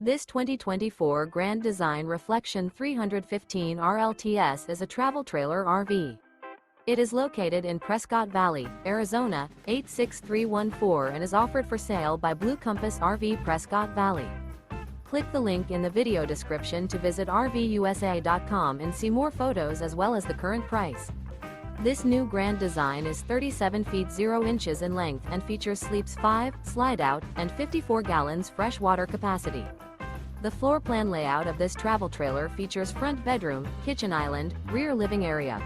This 2024 Grand Design Reflection 315 RLTS is a travel trailer RV. It is located in Prescott Valley, Arizona, 86314 and is offered for sale by Blue Compass RV Prescott Valley. Click the link in the video description to visit RVUSA.com and see more photos as well as the current price. This new Grand Design is 37 feet 0 inches in length and features sleeps 5, slide-out, and 54 gallons fresh water capacity. The floor plan layout of this travel trailer features front bedroom, kitchen island, rear living area.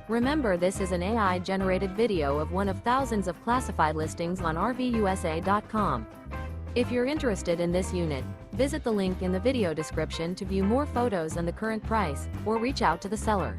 Remember, this is an AI-generated video of one of thousands of classified listings on RVUSA.com. If you're interested in this unit, visit the link in the video description to view more photos and the current price, or reach out to the seller.